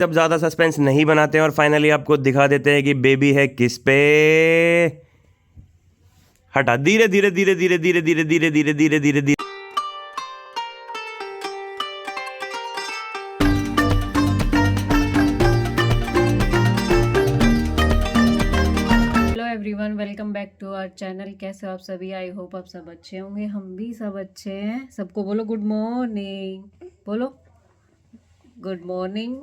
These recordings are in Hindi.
जब ज़्यादा सस्पेंस नहीं बनाते हैं और फाइनली आपको दिखा देते हैं कि बेबी है किस पे। हटा, धीरे धीरे धीरे धीरे धीरे धीरे धीरे धीरे धीरे धीरे धीरे। Everyone, welcome back to our channel. कैसे हो आप सभी? आई होप आप सब अच्छे होंगे। हम भी सब अच्छे हैं। सबको बोलो गुड मॉर्निंग, बोलो गुड मॉर्निंग,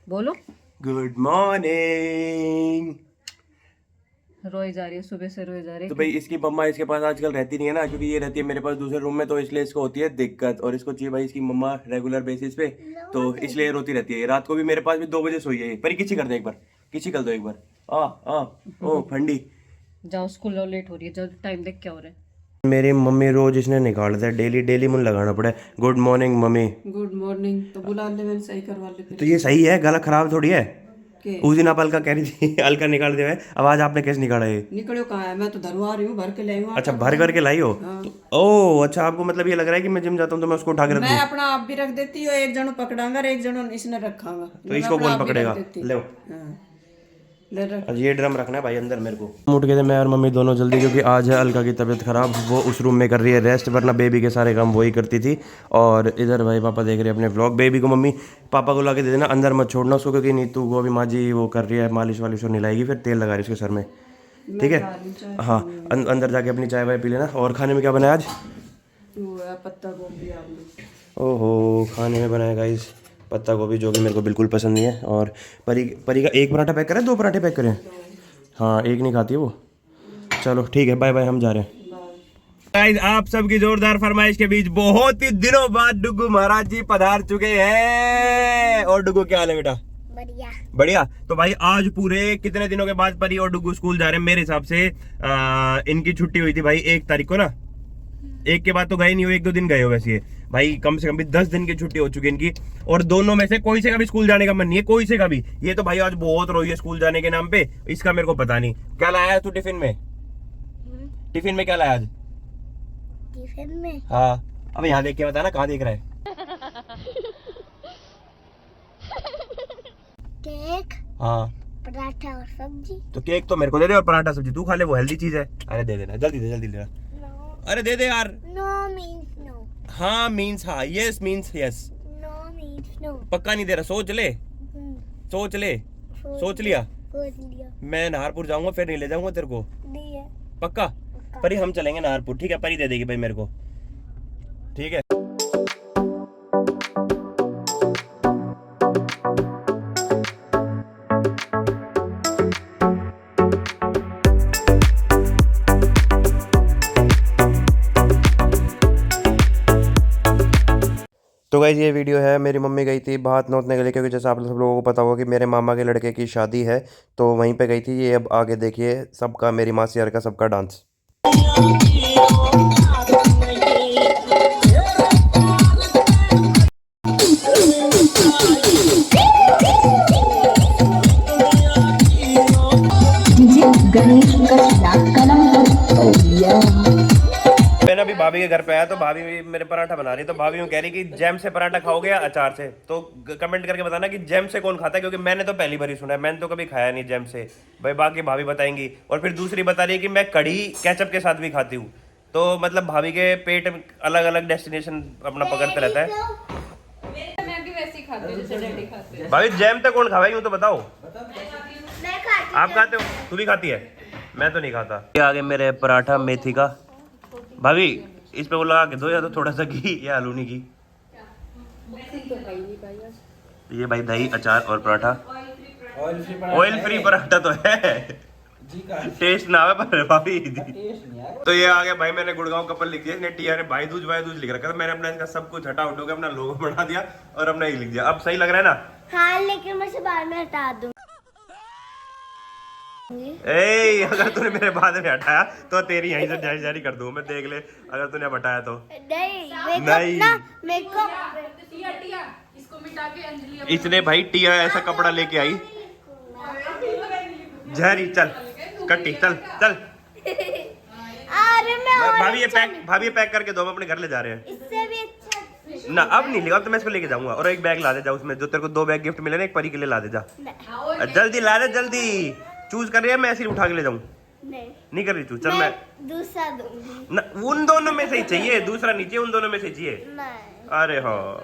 बोलो गुड मॉर्निंग। रोई जा रही है, सुबह से रोई जा रही है। तो भाई इसकी मम्मा इसके पास आजकल रहती नहीं है ना, क्योंकि ये रहती है मेरे पास दूसरे रूम में, तो इसलिए इसको होती है दिक्कत। और इसको चाहिए भाई इसकी मम्मा रेगुलर बेसिस पे, तो इसलिए रोती रहती है। रात को भी मेरे पास भी 2 बजे सोई है। पर किसी कर दे एक बार, किसी कर दो एक बार। ओ फंडी जाओ स्कूल, लो लेट हो रही है। जाओ टाइम देख क्या हो रहा है। मेरी मम्मी रोज इसने निकालता है, डेली डेली मुझे लगाना पड़ा है good morning mummy. Good morning तो बुला ले, मैंने सही करवा ले। तो ये सही है, गला खराब थोड़ी है। के उस दिन आप अलका कह रही थी अलका निकाल दे, आवाज आपने कैसे निकाला है? निकलो कहाँ है? मैं तो धरवा रही हूँ, भर के लाई हूँ। अच्छा, भर करके लाई हो? ओह अच्छा, आपको मतलब ये लग रहा है कि मैं जिम जाता हूँ तो मैं उसको उठा के रख दूँ? मैं अपना आप भी रख देती हूँ, एक जन पकड़ांगा, एक जन इसने रखांगा। तो इसको कौन पकड़ेगा? ले ले रख। आज ये ड्रम रखना है भाई अंदर मेरे को। उठ गए थे मैं और मम्मी दोनों जल्दी, क्योंकि आज है अलका की तबीयत खराब। वो उस रूम में कर रही है रेस्ट, वरना बेबी के सारे काम वही करती थी। और इधर भाई पापा देख रहे हैं अपने व्लॉग। बेबी को मम्मी पापा को ला के दे देना, अंदर मत छोड़ना उसको, क्योंकि नीतू को अभी माँ जी वो कर रही है मालिश वालिश और नहलाएगी, फिर तेल लगा रही है उसके सर में। ठीक है, हाँ अंदर जाके अपनी चाय वाय पी लेना। और खाने में क्या बनाया आज? पत्ता गोभी आलू। ओहो, खाने में बनाया गाइस पत्ता गोभी, जो कि मेरे को बिल्कुल पसंद नहीं है। और परी का एक पराठा पैक करें, 2 पराठे पैक करें? हाँ, एक नहीं खाती है वो। चलो ठीक है, बाय बाय, हम जा रहे हैं। गाइस आप सबकी जोरदार फरमाइश के बीच बहुत ही दिनों बाद डुगू महाराज जी पधार चुके हैं। और डुगू क्या हाल है बेटा? बढ़िया बढ़िया। तो भाई आज पूरे कितने दिनों के बाद परी और डुगू स्कूल जा रहे हैं। मेरे हिसाब से इनकी छुट्टी हुई थी भाई 1 तारीख को ना। 1 के बाद तो गए नहीं हो, 1-2 दिन गए हो वैसे। ये भाई कम से कम भी 10 दिन की छुट्टी हो चुकी है इनकी। और दोनों में से कोई से का भी स्कूल जाने का मन नहीं है, कोई से का भी। ये तो भाई आज बहुत रोई है स्कूल जाने के नाम पे। इसका मेरे को पता नहीं क्या लाया है तू टिफिन में। टिफिन में क्या लाया आज? टिफिन में? हाँ, अब यहाँ देख के बता ना, कहाँ देख रहा है? केक, हाँ, पराठा और सब्जी। तो केक तो मेरे को दे दे और पराठा सब्जी तू खा ले, वो हेल्दी चीज है। अरे दे देना, जल्दी दे, जल्दी दे। अरे दे दे यार। No means no. हाँ मीन्स हाँ, yes means yes. No means no. पक्का नहीं दे रहा, सोच ले, सोच ले। सोच लिया? सोच लिया। मैं नाहरपुर जाऊंगा, फिर नहीं ले जाऊंगा तेरे को। दिया। पक्का? परी हम चलेंगे नाहरपुर, ठीक है? परी दे देगी भाई मेरे को, ठीक है? तो गाइस ये वीडियो है, मेरी मम्मी गई थी भात नोतने के लिए, क्योंकि जैसा आप सब लोगों को पता होगा कि मेरे मामा के लड़के की शादी है, तो वहीं पे गई थी ये। अब आगे देखिए सबका, मेरी मासी यार का सबका डांस। मैंने अभी भाभी के घर पे आया, तो भाभी भी मेरे पराठा बना रही। तो भाभी कह रही कि जैम से पराठा खाओगे या अचार से? तो कमेंट करके बताना कि जैम से कौन खाता है, क्योंकि मैंने तो पहली बार ही सुना है, मैंने तो कभी खाया नहीं जैम से। भाई बाकी भाभी बताएंगी। और फिर दूसरी बता रही है कि मैं कढ़ी केचप के साथ भी खाती हूँ। तो मतलब भाभी के पेट अलग अलग डेस्टिनेशन अपना पकड़ते रहता है। मैं भी वैसे ही खाती हूँ जैसे डैडी खाते हैं। भाभी जैम तो कौन खावा, यूँ तो बताओ। मैं खाती आप खाते हो? तू भी खाती है? मैं तो नहीं खाता। ये आगे मेरे पराठा मेथी का। भाभी इस पे वो लगा के दो, या तो थोड़ा सा घी या हलूनी घी। ये भाई दही अचार और पराठा। ऑयल फ्री पराठा तो है, टेस्ट ना आवे पर भाभी। तो ये आ गया भाई, मैंने गुड़गांव कपल लिख दिया, इसने टीआर ने भाई दूज लिख रखा था। मैंने अपना इसका सब कुछ हटा उठो के अपना लोगो बना दिया और अपना ही लिख दिया। अब सही लग रहा है ना? हाँ, लेकिन मैं इसे बाद में हटा दूँ। ए, अगर तूने मेरे बाद में हटाया तो तेरी यहीं से जारी जारी कर दूं मैं, देख ले अगर तूने हटाया तो। नहीं, मेरे को इसको मिटा के अंजलि इसने भाई टिया ऐसा कपड़ा लेके आई जहरी। चल कट्टी, चल चल। अरे मैं भाभी ये पैक करके दो, हम अपने घर ले जा रहे हैं। इससे भी अच्छा ना अब नहीं लेगा, अब तो मैं इसको लेके जाऊंगा। और एक बैग ला दे जा उसमें, जो तेरे को 2 बैग गिफ्ट मिले ना, एक परी के लिए ला दे जा। जल्दी ला दे, जल्दी। चूज कर रही है, मैं ऐसे ही उठा के ले जाऊं? नहीं कर रही चूज, चल मैं दूसरा दूंगी। ना, उन दोनों में से ही चाहिए, दूसरा नहीं चाहिए, उन दोनों में से चाहिए। अरे हाँ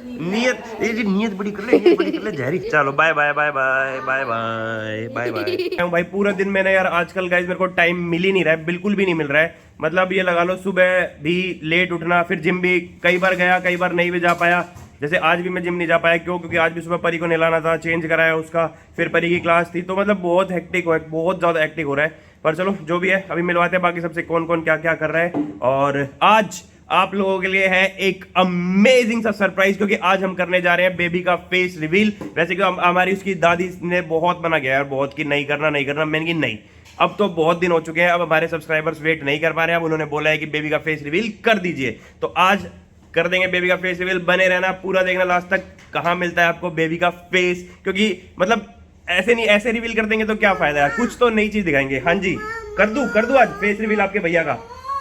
नियत, ये जी नियत बड़ी कर ले, नियत बड़ी कर ले जहरी। चलो bye bye bye bye bye bye bye bye. भाई पूरा दिन मैंने यार आजकल गाइस मेरे को टाइम मिल ही नहीं रहा है, बिल्कुल भी नहीं मिल रहा है। मतलब ये लगा लो सुबह भी लेट उठना, फिर जिम भी कई बार गया, कई बार नहीं भी जा पाया। जैसे आज भी मैं जिम नहीं जा पाया, क्यों? क्योंकि आज भी सुबह परी को नहलाना था, चेंज कराया उसका, फिर परी की क्लास थी, तो मतलब बहुत हेक्टिक हो, बहुत ज़्यादा हेक्टिक हो रहा है। पर चलो जो भी है, अभी मिलवाते हैं बाकी सबसे कौन कौन क्या क्या कर रहा है। और आज आप लोगों के लिए है एक अमेजिंग सा सरप्राइज, क्योंकि आज हम करने जा रहे हैं बेबी का फेस रिवील। वैसे कि हमारी उसकी दादी ने बहुत मना किया यार, बहुत कि नहीं करना नहीं करना। मैंने कि नहीं, अब तो बहुत दिन हो चुके हैं, अब हमारे सब्सक्राइबर्स वेट नहीं कर पा रहे हैं। अब उन्होंने बोला है कि बेबी का फेस रिवील कर दीजिए, तो आज कर देंगे बेबी का फेस रिवील। बने रहना, पूरा देखना लास्ट तक, कहाँ मिलता है आपको बेबी का फेस, क्योंकि मतलब ऐसे नहीं, ऐसे रिवील कर देंगे तो क्या फायदा है, कुछ तो नई चीज दिखाएंगे। हाँ जी, कर दूं आज फेस रिवील आपके भैया का।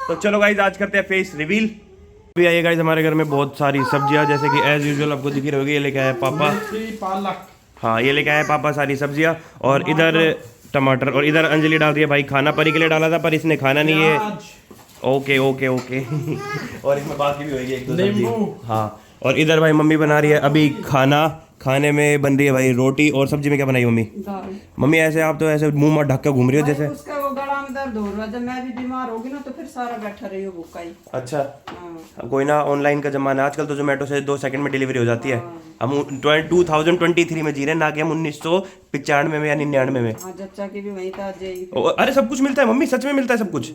तो चलो गाइज आज करते हैं फेस रिवील। अभी आइए गाइज, हमारे घर में बहुत सारी सब्जियां, जैसे कि एज यूजुअल आपको दिख रही होगी। ये लेके आए पापा, पालक। हाँ ये लेके आए पापा सारी सब्जियां, और इधर टमाटर, और इधर अंजलि डाल रही है भाई खाना। परी के लिए डाला था पर इसने खाना नहीं है। ओके ओके ओके और इसमें बाकी भी होगी एक दो सब्जी। हाँ, और इधर भाई मम्मी बना रही है अभी खाना। खाने में बन रही है भाई रोटी, और सब्जी में क्या बनाई मम्मी? मम्मी ऐसे आप तो ऐसे मुंह में ढक के घूम रही हो जैसे। उसका वो गला में दर्द हो रहा है, जब मैं भी बीमार होगी ना तो फिर सारा बैठा रही हो भूखा ही। अच्छा कोई ना, ऑनलाइन का जमाना है आजकल, तो जोमेटो से 2 सेकंड में डिलीवरी हो जाती है। हम 2023 में जी रहे हैं, ना कि हम 1995 में या 99 में। हाँ जच्चा की भी वही था जाएगी। अरे सब कुछ मिलता है मम्मी, सच में मिलता है सब कुछ,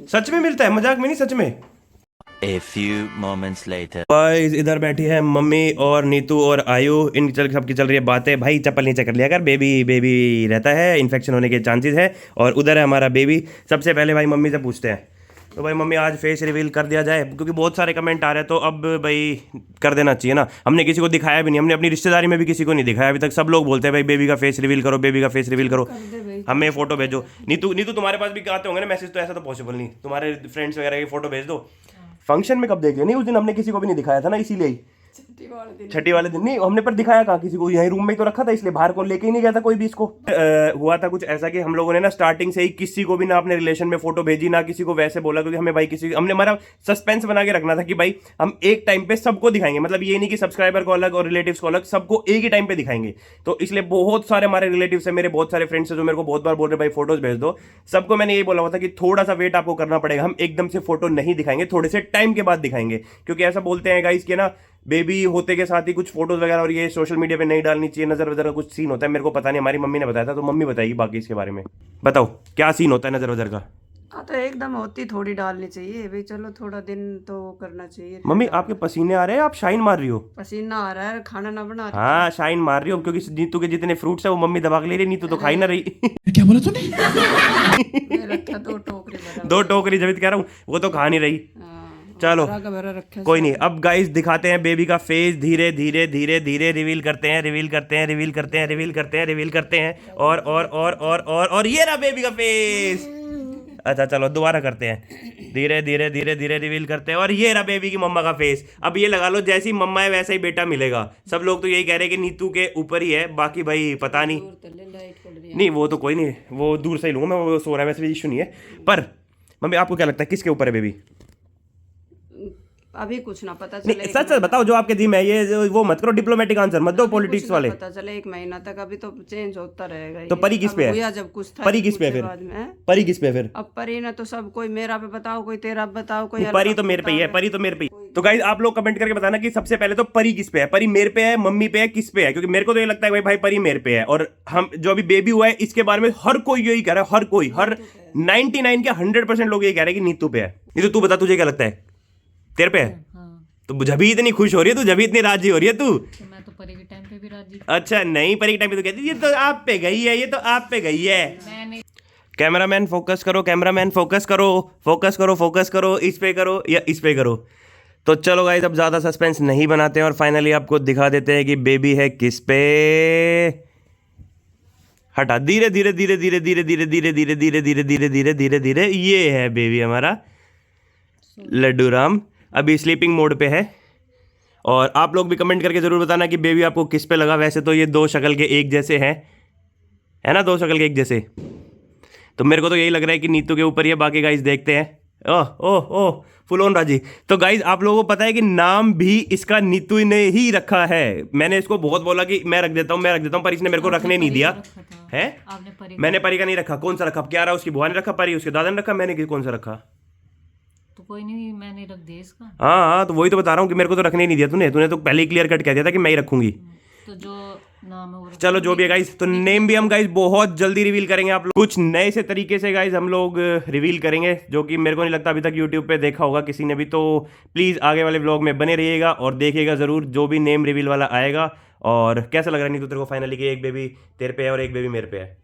सच में मिलता है, मजाक में नहीं, सच में। A few moments later. Guys इधर बैठी है मम्मी और नीतू और आयु, इन सबकी चल रही है बातें। भाई चप्पल नीचे कर लिया कर, बेबी रहता है, इन्फेक्शन होने के चांसेस है। और उधर है हमारा बेबी। सबसे पहले भाई मम्मी से पूछते हैं, तो भाई मम्मी आज फेस रिवील कर दिया जाए, क्योंकि बहुत सारे कमेंट आ रहे हैं, तो अब भाई कर देना चाहिए ना। हमने किसी को दिखाया भी नहीं, हमने अपनी रिश्तेदारी में भी किसी को नहीं दिखाया अभी तक। सब लोग बोलते हैं भाई बेबी का फेस रिवील करो, बेबी का फेस रिवील करो, हमें फोटो भेजो। नीतू तुम्हारे पास भी आते होंगे ना मैसेज, तो ऐसा तो पॉसिबल नहीं, तुम्हारे फ्रेंड्स वगैरह की फोटो भेज दो। फंक्शन में कब देख लिया? नहीं उस दिन हमने किसी को भी नहीं दिखाया था ना, इसीलिए ही छठी वाले दिन नहीं हमने पर दिखाया कहाँ किसी को, यहीं रूम में ही तो रखा था, इसलिए बाहर को लेके ही नहीं गया था कोई भी इसको। हुआ था कुछ ऐसा कि हम लोगों ने ना स्टार्टिंग से ही किसी को भी ना अपने रिलेशन में फोटो भेजी, ना किसी को वैसे बोला, क्योंकि हमें भाई हमने हमारा सस्पेंस बना के रखना था कि भाई हम एक टाइम पे सबको दिखाएंगे। मतलब ये नहीं कि सब्सक्राइबर को अलग और रिलेटिव्स को अलग, सबको एक ही टाइम पे दिखाएंगे। तो इसलिए बहुत सारे हमारे रिलेटिव्स है, मेरे बहुत सारे फ्रेंड्स है जो मेरे को बहुत बार बोल रहे भाई फोटोज भेज दो। सबको मैंने ये बोला हुआ था कि थोड़ा सा वेट आपको करना पड़ेगा, हम एकदम से फोटो नहीं दिखाएंगे, थोड़े से टाइम के बाद दिखाएंगे। क्योंकि ऐसा बोलते हैं गाइस कि ना बेबी होते के साथ ही कुछ फोटोज वगैरह और ये सोशल मीडिया पे नहीं डालनी चाहिए, नजर वजर का कुछ सीन होता है, मेरे को पता नहीं, हमारी मम्मी ने बताया था, तो मम्मी बताएगी बाकी इसके बारे में। बताओ क्या सीन होता है नजर वजर का? हाँ तो एकदम होती थोड़ी डालनी चाहिए भाई, चलो थोड़ा दिन तो करना चाहिए। मम्मी आपके पसीने आ रहे हैं, आप शाइन मार रही हो? पसीना आ रहा है, खाना ना बना रही। हाँ शाइन मार रही हो, क्योंकि नीतू के जितने फ्रूट्स है वो मम्मी दबा के ले रही, नीतू तो खा ही ना रही। क्या बोला तूने? मैं रखा 2 टोकरी भरा। 2 टोकरी जब कह रहा हूँ, वो तो खा नहीं रही। चलो भरा का भरा रखा। कोई नहीं, अब गाइस दिखाते हैं बेबी का फेस, धीरे धीरे धीरे धीरे रिवील करते हैं, रिवील करते हैं, रिवील करते हैं, रिवील करते हैं, रिवील करते हैं, और ये रहा बेबी का फेस। अच्छा चलो दोबारा करते हैं, धीरे धीरे धीरे धीरे रिवील करते हैं, और ये रहा बेबी की मम्मा का फेस। अब ये लगा लो जैसी मम्मा है वैसा ही बेटा मिलेगा। सब लोग तो यही कह रहे हैं कि नीतू के ऊपर ही है, बाकी भाई पता नहीं। नहीं वो तो कोई नहीं, वो दूर से ही लूँगा मैं, वो सो रहा है वैसे भी इशू नहीं है। पर मम्मी आपको क्या लगता है किसके ऊपर है बेबी? अभी कुछ ना पता नहीं चले। सच सच बताओ, जो आपके जी में है, ये वो मत करो, डिप्लोमेटिक आंसर मत दो पॉलिटिक्स वाले। पता चले 1 महीना तक, अभी तो चेंज होता रहेगा। तो परी किस पे है? हुआ जब कुछ था, परी किस पे है फिर? परी किस पे है फिर? अब परी ना तो सब, कोई मेरा पे बताओ, कोई तेरा बताओ, कोई परी तो मेरे पे ही है, परी तो मेरे पे ही। तो गाइस आप लोग कमेंट करके बताना कि सबसे पहले तो परी किस पे है, परी मेरे पे है, मम्मी पे है, किस पे है? क्योंकि मेरे को तो ये लगता है भाई परी मेरे पे है, और हम जो अभी बेबी हुआ है इसके बारे में हर कोई यही कह रहा है, हर कोई, हर 99 के 100% लोग यही कह रहे हैं कि नीतू पे है। नहीं तो तू बता तुझे क्या लगता है, तेरे पे है? तो जब भी इतनी खुश हो रही है तू, जब भी इतनी राजी हो रही है तू। तो मैं तो परी के टाइम पे भी राजी। अच्छा नहीं, परी के टाइम पे तो कहती ये तो आप पे गई है, ये तो आप पे गई है। मैंने कैमरामैन फोकस करो, कैमरामैन फोकस करो, फोकस करो, फोकस करो, इस पे करो या इस पे करो। तो चलो गाइस अब ज़्यादा सस्पेंस नहीं बनाते हैं और फाइनली आपको दिखा देते हैं कि बेबी है किस पे। हटा, धीरे धीरे धीरे धीरे धीरे धीरे धीरे धीरे धीरे धीरे धीरे धीरे धीरे धीरे, ये है बेबी हमारा लड्डू राम। अभी स्लीपिंग मोड पे है। और आप लोग भी कमेंट करके ज़रूर बताना कि बेबी आपको किस पे लगा। वैसे तो ये दो शक्ल के एक जैसे हैं, है ना, दो शक्ल के एक जैसे। तो मेरे को तो यही लग रहा है कि नीतू के ऊपर ही है। बाकी गाइस देखते हैं। ओह ओह ओह, फुल ऑन राजी। तो गाइस आप लोगों को पता है कि नाम भी इसका नीतू ने ही रखा है। मैंने इसको बहुत बोला कि मैं रख देता हूँ, पर इसने मेरे को रखने नहीं दिया है। मैंने परी का नहीं रखा। कौन सा रखा? क्या रहा? उसकी बुआ ने रखा परी, उसके दादा ने रखा, मैंने कौन सा रखा? तो कोई नहीं, मैंने रख दिया इसका। हाँ, तो वही तो बता रहा हूँ कि मेरे को तो रखने ही नहीं दिया तूने तो पहले ही क्लियर कट कह दिया था कि मैं ही रखूंगी। तो जो नाम है वो चलो जो भी है गाइस, तो नेम भी हम गाइस बहुत जल्दी रिवील करेंगे। आप लोग कुछ नए से तरीके से गाइस हम लोग रिवील करेंगे, जो कि मेरे को नहीं लगता अभी तक यूट्यूब पे देखा होगा किसी ने भी। तो प्लीज़ आगे वाले व्लॉग में बने रहिएगा और देखिएगा ज़रूर जो भी नेम रिवील वाला आएगा। और कैसा लग रहा है नीतू तेरे को फाइनली कि एक बेबी तेरे पे है और एक बेबी मेरे पे है?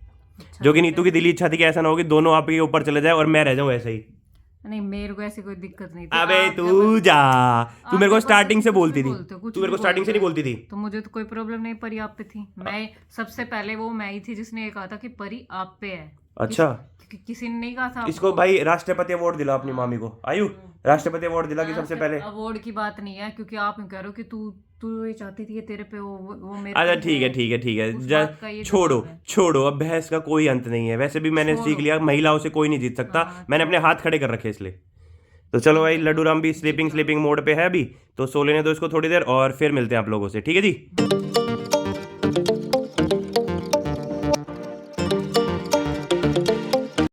जो कि नीतू की दिली इच्छा थी कि ऐसा ना हो कि दोनों आपके ऊपर चले जाए और मैं रह जाऊँ ऐसे ही। नहीं, मेरे को ऐसी कोई दिक्कत नहीं थी। अबे तू जा, तू मेरे को स्टार्टिंग से बोलती थी, तू मेरे को स्टार्टिंग से नहीं बोलती थी। तो मुझे तो कोई प्रॉब्लम नहीं, परी आप पे थी। मैं सबसे पहले मैं ही थी जिसने ये कहा था कि परी आप पे है। अच्छा, किसी ने नहीं कहा था इसको भाई राष्ट्रपति अवार्ड दिला अपनी मामी को। आयु राष्ट्रपति अवार्ड दिला कि सबसे पहले। अवार्ड की बात नहीं है, क्योंकि आप कह रहे हो कि तू ये चाहती थी कि तेरे पे वो मेरे अच्छा पे ठीक है हो। ठीक है ठीक उस है, बात का ये छोड़ो जवाब है। छोड़ो, अब बहस का कोई अंत नहीं है। वैसे भी मैंने सीख लिया महिलाओं से कोई नहीं जीत सकता। मैंने अपने हाथ खड़े कर रखे इसलिए। तो चलो भाई, लड्डू राम भी स्लीपिंग मोड पे है अभी, तो सो लेने दो इसको थोड़ी देर और फिर मिलते हैं आप लोगों से, ठीक है जी।